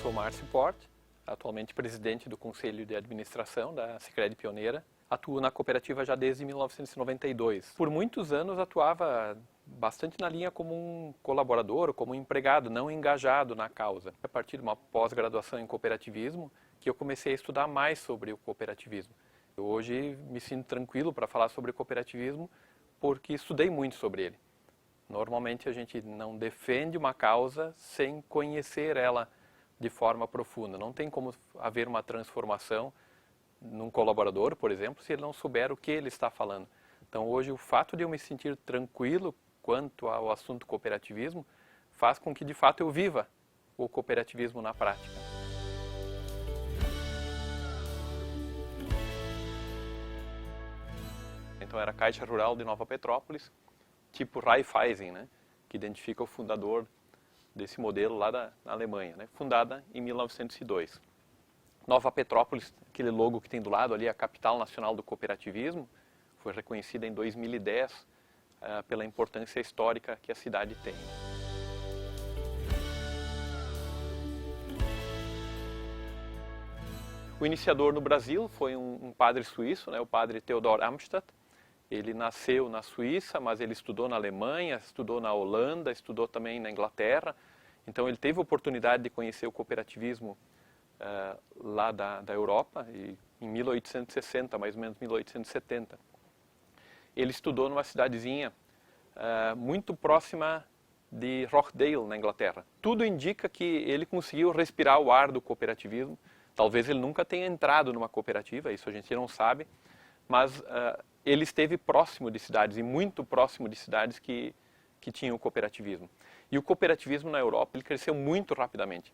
sou Márcio Porte, atualmente presidente do Conselho de Administração da Sicredi Pioneira. Atuo na cooperativa já desde 1992. Por muitos anos atuava bastante na linha como um colaborador, como um empregado, não engajado na causa. A partir de uma pós-graduação em cooperativismo, que eu comecei a estudar mais sobre o cooperativismo. Eu hoje me sinto tranquilo para falar sobre cooperativismo porque estudei muito sobre ele. Normalmente a gente não defende uma causa sem conhecer ela de forma profunda. Não tem como haver uma transformação num colaborador, por exemplo, se ele não souber o que ele está falando. Então hoje o fato de eu me sentir tranquilo quanto ao assunto cooperativismo faz com que de fato eu viva o cooperativismo na prática. Então era a Caixa Rural de Nova Petrópolis, tipo Raiffeisen, né, que identifica o fundador desse modelo lá da Alemanha, né, fundada em 1902. Nova Petrópolis, aquele logo que tem do lado ali, a capital nacional do cooperativismo, foi reconhecida em 2010 pela importância histórica que a cidade tem. O iniciador no Brasil foi um padre suíço, né, o padre Theodor Amstadt. Ele nasceu na Suíça, mas ele estudou na Alemanha, estudou na Holanda, estudou também na Inglaterra. Então ele teve a oportunidade de conhecer o cooperativismo lá da Europa, em 1860, mais ou menos 1870. Ele estudou numa cidadezinha muito próxima de Rochdale, na Inglaterra. Tudo indica que ele conseguiu respirar o ar do cooperativismo. Talvez ele nunca tenha entrado numa cooperativa, isso a gente não sabe, mas ele esteve próximo de cidades, e muito próximo de cidades que tinham o cooperativismo. E o cooperativismo na Europa ele cresceu muito rapidamente.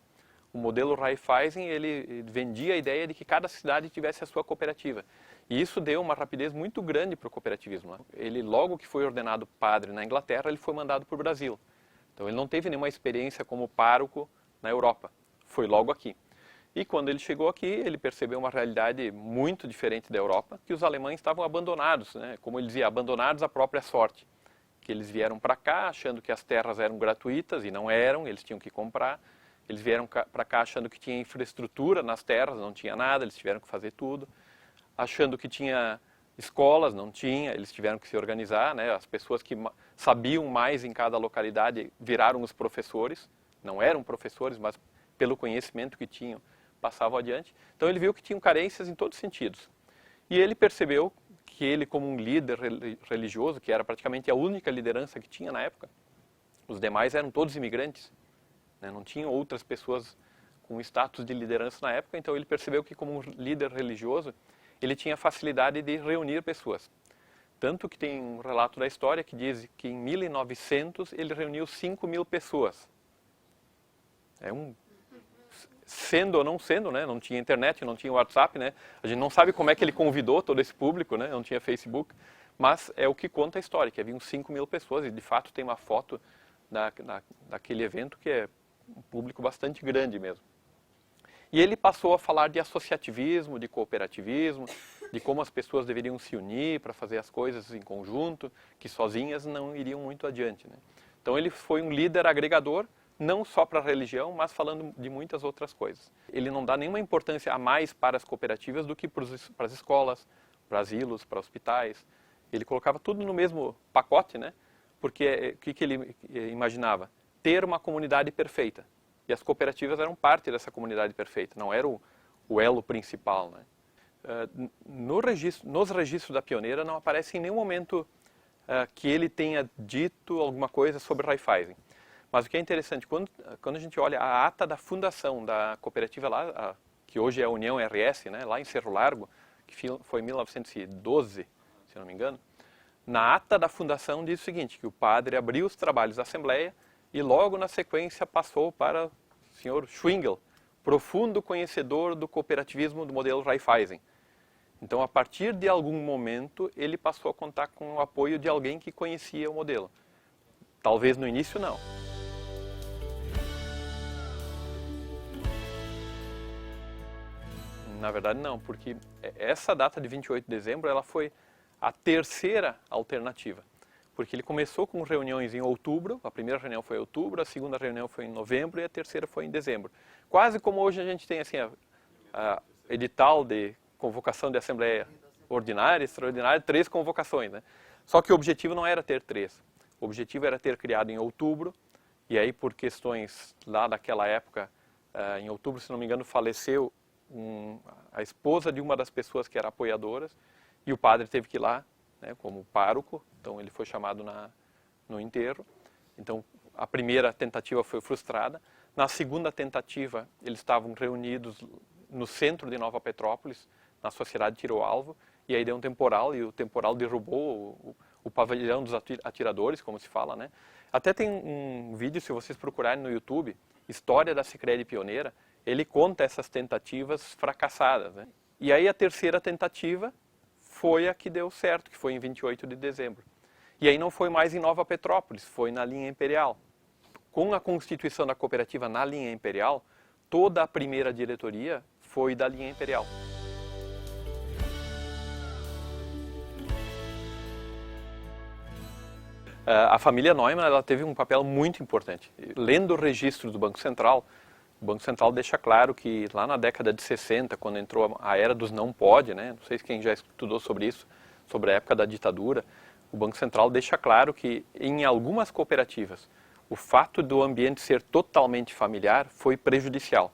O modelo Raiffeisen ele vendia a ideia de que cada cidade tivesse a sua cooperativa. E isso deu uma rapidez muito grande para o cooperativismo. Ele, logo que foi ordenado padre na Inglaterra, ele foi mandado para o Brasil. Então ele não teve nenhuma experiência como pároco na Europa. Foi logo aqui. E quando ele chegou aqui, ele percebeu uma realidade muito diferente da Europa, que os alemães estavam abandonados, né? Como ele dizia, abandonados à própria sorte. Que eles vieram para cá achando que as terras eram gratuitas, e não eram, eles tinham que comprar. Eles vieram para cá achando que tinha infraestrutura nas terras, não tinha nada, eles tiveram que fazer tudo. Achando que tinha escolas, não tinha, eles tiveram que se organizar, né? As pessoas que sabiam mais em cada localidade viraram os professores, não eram professores, mas pelo conhecimento que tinham, passavam adiante. Então ele viu que tinham carências em todos os sentidos. E ele percebeu que ele, como um líder religioso, que era praticamente a única liderança que tinha na época, os demais eram todos imigrantes, né? Não tinham outras pessoas com status de liderança na época, então ele percebeu que, como um líder religioso, ele tinha facilidade de reunir pessoas. Tanto que tem um relato da história que diz que em 1900 ele reuniu 5.000 pessoas. Sendo ou não sendo, né? Não tinha internet, não tinha WhatsApp, né? A gente não sabe como é que ele convidou todo esse público, né? Não tinha Facebook, mas é o que conta a história, que haviam 5.000 pessoas, e de fato tem uma foto daquele evento que é um público bastante grande mesmo. E ele passou a falar de associativismo, de cooperativismo, de como as pessoas deveriam se unir para fazer as coisas em conjunto, que sozinhas não iriam muito adiante, né? Então ele foi um líder agregador, não só para a religião, mas falando de muitas outras coisas. Ele não dá nenhuma importância a mais para as cooperativas do que para as escolas, para asilos, para hospitais. Ele colocava tudo no mesmo pacote, né? Porque o que ele imaginava? Ter uma comunidade perfeita. E as cooperativas eram parte dessa comunidade perfeita, não era o elo principal, né? Nos registros da Pioneira não aparece em nenhum momento que ele tenha dito alguma coisa sobre Raiffeisen. Mas o que é interessante, quando a gente olha a ata da fundação da cooperativa lá, que hoje é a União RS, né, lá em Cerro Largo, que foi em 1912, se não me engano, na ata da fundação diz o seguinte, que o padre abriu os trabalhos da Assembleia e logo na sequência passou para o senhor Schwingel, profundo conhecedor do cooperativismo do modelo Raiffeisen. Então, a partir de algum momento, ele passou a contar com o apoio de alguém que conhecia o modelo. Talvez no início não. Na verdade não, porque essa data de 28 de dezembro ela foi a terceira alternativa. porque ele começou com reuniões em outubro, a primeira reunião foi em outubro, a segunda reunião foi em novembro e a terceira foi em dezembro. Quase como hoje a gente tem assim, a edital de convocação de assembleia ordinária, extraordinária, 3 convocações, né? Só que o objetivo não era ter 3. O objetivo era ter criado em outubro, e aí por questões lá daquela época, em outubro, se não me engano, faleceu a esposa de uma das pessoas que era apoiadoras, e o padre teve que ir lá, né, como pároco, então ele foi chamado no enterro. Então a primeira tentativa foi frustrada. Na segunda tentativa, eles estavam reunidos no centro de Nova Petrópolis, na Sociedade Tiro ao Alvo, e aí deu um temporal, e o temporal derrubou o pavilhão dos atiradores, como se fala, né? Até tem um vídeo, se vocês procurarem no YouTube, História da Sicredi Pioneira, ele conta essas tentativas fracassadas, né? E aí a terceira tentativa foi a que deu certo, que foi em 28 de dezembro. E aí não foi mais em Nova Petrópolis, foi na linha Imperial. Com a constituição da cooperativa na linha Imperial, toda a primeira diretoria foi da linha Imperial. A família Neumann, ela teve um papel muito importante. Lendo o registro do Banco Central, o Banco Central deixa claro que lá na década de 60, quando entrou a era dos não pode, né? Não sei se quem já estudou sobre isso, sobre a época da ditadura, o Banco Central deixa claro que em algumas cooperativas o fato do ambiente ser totalmente familiar foi prejudicial,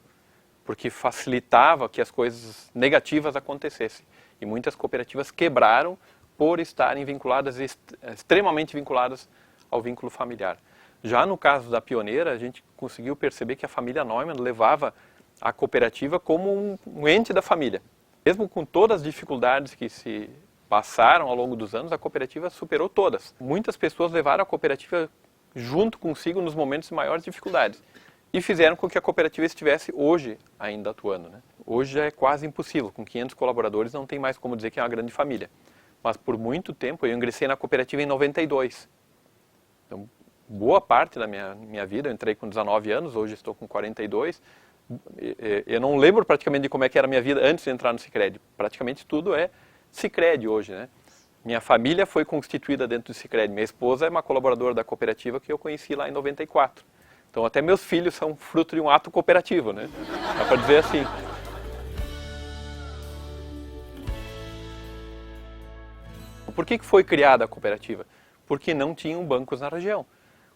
porque facilitava que as coisas negativas acontecessem. E muitas cooperativas quebraram por estarem vinculadas, extremamente vinculadas ao vínculo familiar. Já no caso da Pioneira, a gente conseguiu perceber que a família Neumann levava a cooperativa como um ente da família. Mesmo com todas as dificuldades que se passaram ao longo dos anos, a cooperativa superou todas. Muitas pessoas levaram a cooperativa junto consigo nos momentos de maiores dificuldades e fizeram com que a cooperativa estivesse hoje ainda atuando, né? Hoje já é quase impossível, com 500 colaboradores não tem mais como dizer que é uma grande família. Mas por muito tempo, eu ingressei na cooperativa em 92. Então, boa parte da minha vida, eu entrei com 19 anos, hoje estou com 42. Eu não lembro praticamente de como é que era a minha vida antes de entrar no Sicredi. Praticamente tudo é Sicredi hoje, né? Minha família foi constituída dentro do Sicredi. Minha esposa é uma colaboradora da cooperativa que eu conheci lá em 94. Então, até meus filhos são fruto de um ato cooperativo, né? Dá para dizer assim. Por que foi criada a cooperativa? Porque não tinham bancos na região.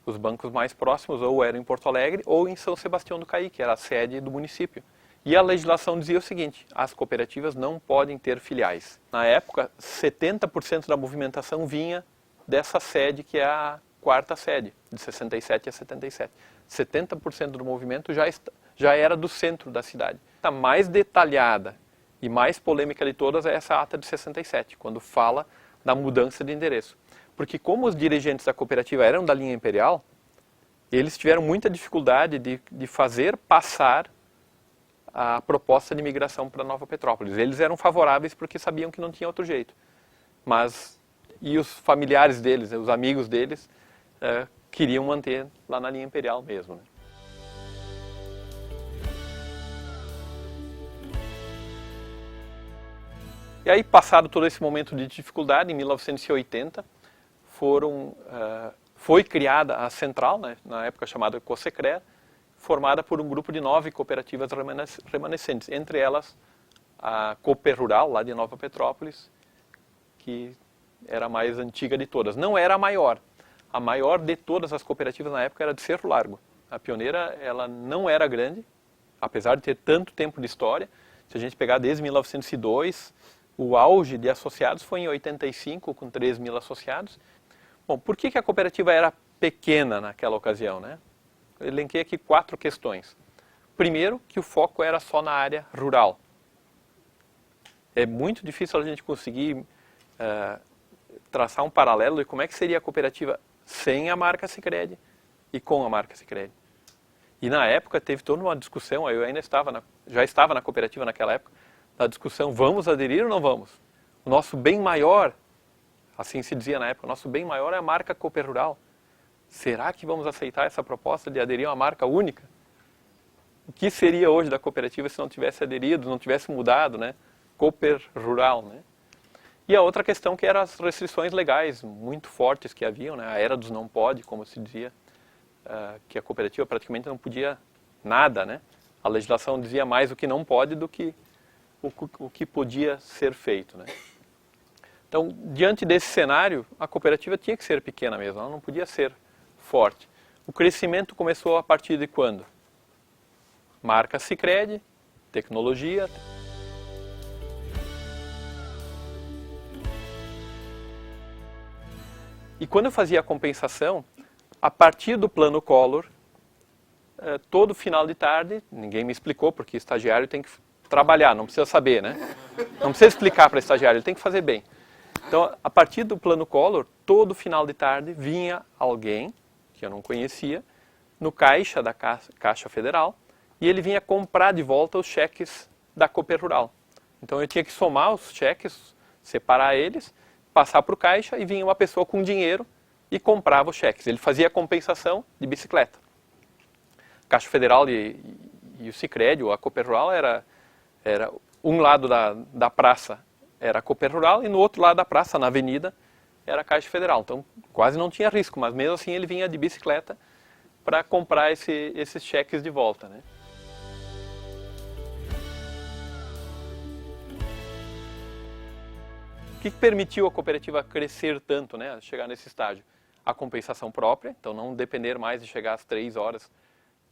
Os bancos mais próximos ou eram em Porto Alegre ou em São Sebastião do Caí, que era a sede do município. E a legislação dizia o seguinte: as cooperativas não podem ter filiais. Na época, 70% da movimentação vinha dessa sede, que é a quarta sede, de 67 a 77. 70% do movimento já era do centro da cidade. A mais detalhada e mais polêmica de todas é essa ata de 67, quando fala da mudança de endereço. Porque como os dirigentes da cooperativa eram da linha Imperial, eles tiveram muita dificuldade de fazer passar a proposta de migração para Nova Petrópolis. Eles eram favoráveis porque sabiam que não tinha outro jeito. E os familiares deles, os amigos deles, queriam manter lá na linha Imperial mesmo, né? E aí, passado todo esse momento de dificuldade, em 1980, foi criada a central, né, na época chamada COSECRER, formada por um grupo de 9 cooperativas remanescentes, entre elas a Cooper Rural, lá de Nova Petrópolis, que era a mais antiga de todas. Não era a maior. A maior de todas as cooperativas na época era de Cerro Largo. A Pioneira, ela não era grande, apesar de ter tanto tempo de história. Se a gente pegar desde 1902, o auge de associados foi em 85, com 3 mil associados. Bom, por que a cooperativa era pequena naquela ocasião, né? Eu elenquei aqui 4 questões. Primeiro, que o foco era só na área rural. É muito difícil a gente conseguir traçar um paralelo de como é que seria a cooperativa sem a marca Sicredi e com a marca Sicredi. E na época teve toda uma discussão, eu ainda já estava na cooperativa naquela época, na discussão, vamos aderir ou não vamos? O nosso bem maior, assim se dizia na época, o nosso bem maior é a marca Cooper Rural. Será que vamos aceitar essa proposta de aderir a uma marca única? O que seria hoje da cooperativa se não tivesse aderido, não tivesse mudado, né? Cooper Rural, né? E a outra questão que eram as restrições legais muito fortes que haviam, né? A era dos não pode, como se dizia, que a cooperativa praticamente não podia nada, né? A legislação dizia mais o que não pode do que o que podia ser feito, né? Então, diante desse cenário, a cooperativa tinha que ser pequena mesmo, ela não podia ser forte. O crescimento começou a partir de quando? Marca Sicredi, tecnologia. E quando eu fazia a compensação, a partir do plano Collor, todo final de tarde, ninguém me explicou, porque estagiário tem que trabalhar, não precisa saber, né? Não precisa explicar para estagiário, ele tem que fazer bem. Então, a partir do plano Collor, todo final de tarde vinha alguém, que eu não conhecia, no caixa da Caixa Federal, e ele vinha comprar de volta os cheques da Cooper Rural. Então, eu tinha que somar os cheques, separar eles, passar para o caixa e vinha uma pessoa com dinheiro e comprava os cheques. Ele fazia a compensação de bicicleta. A Caixa Federal e o Sicredi, ou a Cooper Rural, era um lado da praça era a Cooper Rural e no outro lado da praça, na avenida, era a Caixa Federal. Então, quase não tinha risco, mas mesmo assim ele vinha de bicicleta para comprar esses cheques de volta, né? O que permitiu a cooperativa crescer tanto, né, chegar nesse estágio? A compensação própria, então não depender mais de chegar às 3 horas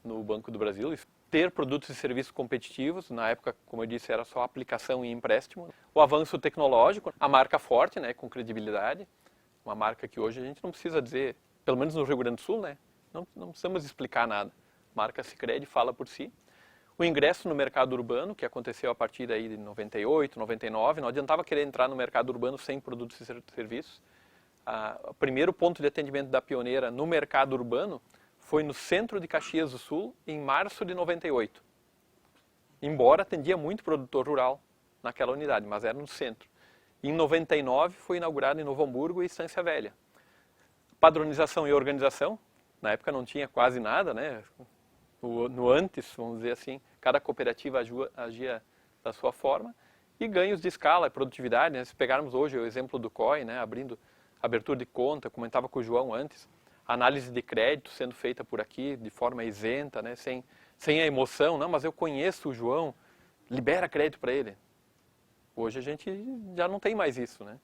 no Banco do Brasil, ter produtos e serviços competitivos, na época, como eu disse, era só aplicação e empréstimo. O avanço tecnológico, a marca forte, né, com credibilidade, uma marca que hoje a gente não precisa dizer, pelo menos no Rio Grande do Sul, né, não precisamos explicar nada. A marca Sicredi fala por si. O ingresso no mercado urbano, que aconteceu a partir daí de 98, 99, não adiantava querer entrar no mercado urbano sem produtos e serviços. O primeiro ponto de atendimento da Pioneira no mercado urbano foi no centro de Caxias do Sul, em março de 98. Embora atendia muito produtor rural naquela unidade, mas era no centro. Em 99 foi inaugurado em Novo Hamburgo e Estância Velha. Padronização e organização, na época não tinha quase nada, né? No antes, vamos dizer assim, cada cooperativa agia da sua forma, e ganhos de escala e produtividade, né? Se pegarmos hoje o exemplo do COI, né? Abertura de conta, comentava com o João antes, análise de crédito sendo feita por aqui de forma isenta, né? Sem a emoção, não, mas eu conheço o João, libera crédito para ele. Hoje a gente já não tem mais isso, né?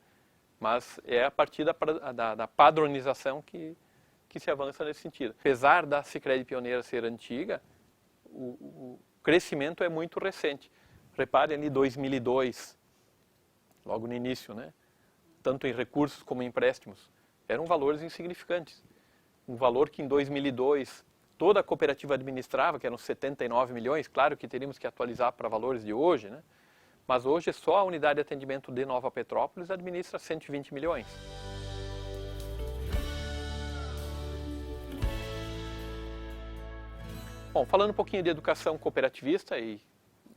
Mas é a partir da padronização que se avança nesse sentido. Apesar da Sicredi Pioneira ser antiga, o crescimento é muito recente. Reparem ali 2002, logo no início, né? Tanto em recursos como em empréstimos, eram valores insignificantes. Um valor que em 2002 toda a cooperativa administrava, que eram 79 milhões, claro que teríamos que atualizar para valores de hoje, né? Mas hoje só a unidade de atendimento de Nova Petrópolis administra 120 milhões. Bom, falando um pouquinho de educação cooperativista, e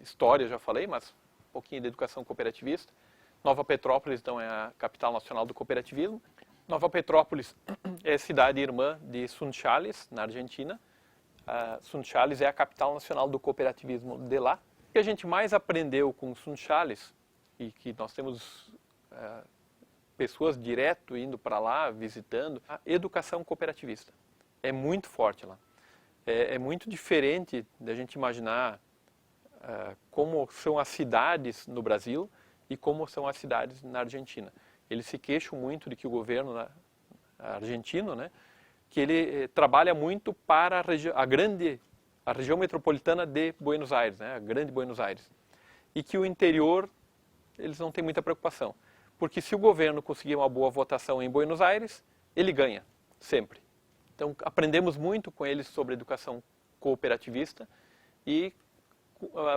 história já falei, mas um pouquinho de educação cooperativista. Nova Petrópolis, então, é a capital nacional do cooperativismo. Nova Petrópolis é cidade irmã de Sunchales, na Argentina. Sunchales é a capital nacional do cooperativismo de lá. O que a gente mais aprendeu com Sunchales, e que nós temos pessoas direto indo para lá, visitando, a educação cooperativista. É muito forte lá. É muito diferente da gente imaginar como são as cidades no Brasil e como são as cidades na Argentina. Eles se queixam muito de que o governo argentino, né, que ele trabalha muito para a região metropolitana de Buenos Aires, né, a grande Buenos Aires. E que o interior, eles não têm muita preocupação. Porque se o governo conseguir uma boa votação em Buenos Aires, ele ganha, sempre. Então, aprendemos muito com eles sobre educação cooperativista e,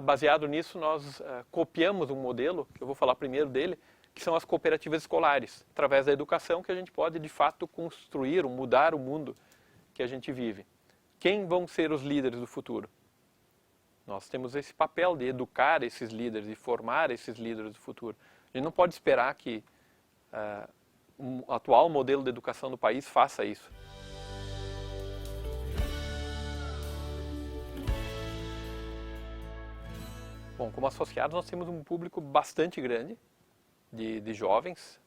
baseado nisso, nós copiamos um modelo, que eu vou falar primeiro dele, que são as cooperativas escolares, através da educação que a gente pode, de fato, construir, mudar o mundo que a gente vive. Quem vão ser os líderes do futuro? Nós temos esse papel de educar esses líderes, de formar esses líderes do futuro. A gente não pode esperar que o atual modelo de educação do país faça isso. Bom, como associados nós temos um público bastante grande, de jovens,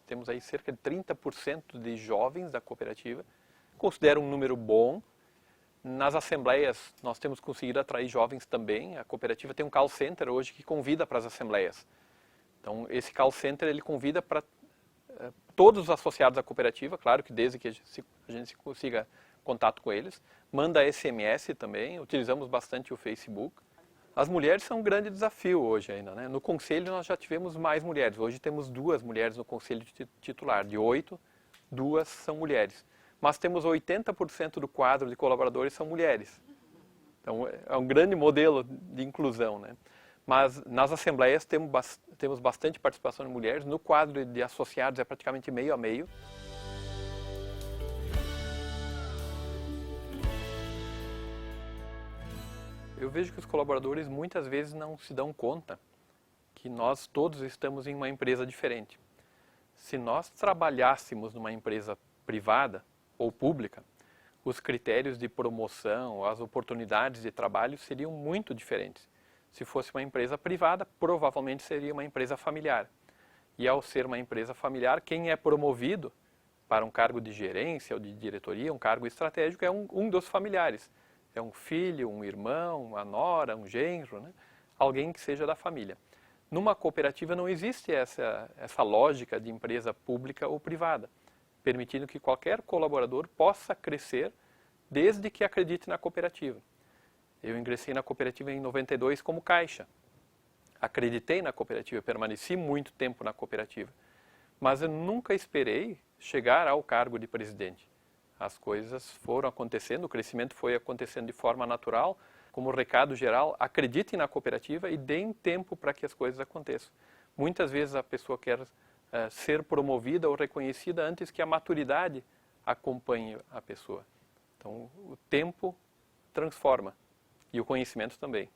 temos aí cerca de 30% de jovens da cooperativa, considero um número bom. Nas assembleias, nós temos conseguido atrair jovens também. A cooperativa tem um call center hoje que convida para as assembleias. Então, esse call center ele convida para todos os associados à cooperativa, claro que desde que a gente consiga contato com eles. Manda SMS também, utilizamos bastante o Facebook. As mulheres são um grande desafio hoje ainda, né? No conselho nós já tivemos mais mulheres. Hoje temos 2 mulheres no conselho titular. De 8, 2 são mulheres. Mas temos 80% do quadro de colaboradores são mulheres. Então é um grande modelo de inclusão, né? Mas nas assembleias temos bastante participação de mulheres. No quadro de associados é praticamente meio a meio. Eu vejo que os colaboradores muitas vezes não se dão conta que nós todos estamos em uma empresa diferente. Se nós trabalhássemos numa empresa privada ou pública, os critérios de promoção, as oportunidades de trabalho seriam muito diferentes. Se fosse uma empresa privada, provavelmente seria uma empresa familiar. E ao ser uma empresa familiar, quem é promovido para um cargo de gerência ou de diretoria, um cargo estratégico, é um dos familiares. É um filho, um irmão, uma nora, um genro, né? Alguém que seja da família. Numa cooperativa não existe essa lógica de empresa pública ou privada, permitindo que qualquer colaborador possa crescer desde que acredite na cooperativa. Eu ingressei na cooperativa em 92 como caixa. Acreditei na cooperativa, permaneci muito tempo na cooperativa, mas eu nunca esperei chegar ao cargo de presidente. As coisas foram acontecendo, o crescimento foi acontecendo de forma natural. Como recado geral, acreditem na cooperativa e deem tempo para que as coisas aconteçam. Muitas vezes a pessoa quer ser promovida ou reconhecida antes que a maturidade acompanhe a pessoa. Então, o tempo transforma e o conhecimento também.